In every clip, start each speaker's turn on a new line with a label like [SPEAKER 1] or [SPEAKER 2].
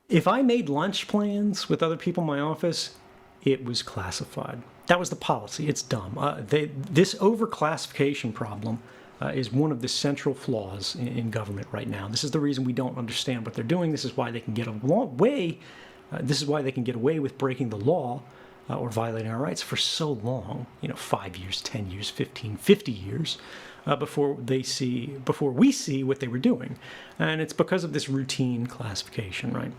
[SPEAKER 1] If I made lunch plans with other people in my office, it was classified. That was the policy. It's dumb. This overclassification problem is one of the central flaws in government right now. This is the reason we don't understand what they're doing. This is why they can get away. This is why they can get away with breaking the law or violating our rights for so long. 5 years, 10 years, 15, 50 years. Before we see what they were doing. And it's because of this routine classification, right?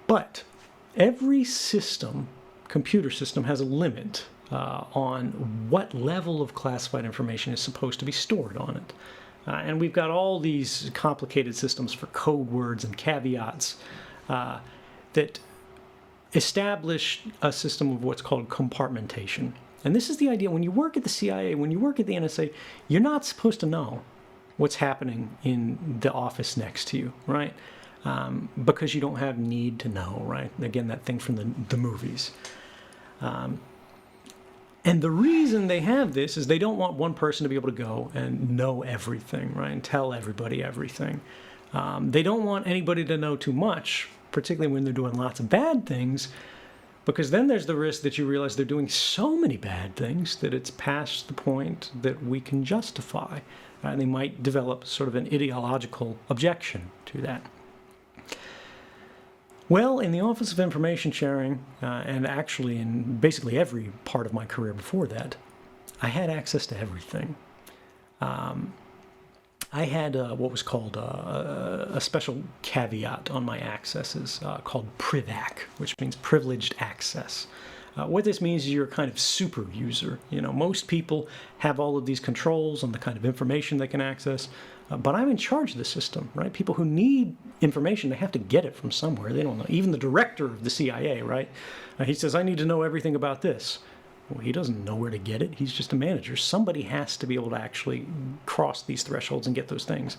[SPEAKER 1] But every computer system has a limit on what level of classified information is supposed to be stored on it. And we've got all these complicated systems for code words and caveats that establish a system of what's called compartmentation. And this is the idea. When you work at the CIA, when you work at the NSA, you're not supposed to know what's happening in the office next to you, right? Because you don't have need to know, right? Again, that thing from the movies. And the reason they have this is they don't want one person to be able to go and know everything, right? And tell everybody everything. They don't want anybody to know too much, particularly when they're doing lots of bad things, because then there's the risk that you realize they're doing so many bad things that it's past the point that we can justify. And they might develop sort of an ideological objection to that. Well, in the Office of Information Sharing, and actually in basically every part of my career before that, I had access to everything. I had what was called a special caveat on my accesses called PRIVAC, which means privileged access. What this means is you're a kind of super user. Most people have all of these controls on the kind of information they can access, but I'm in charge of the system, right? People who need information, they have to get it from somewhere. They don't know. Even the director of the CIA, right? He says, I need to know everything about this. Well, he doesn't know where to get it. He's just a manager. Somebody has to be able to actually cross these thresholds and get those things.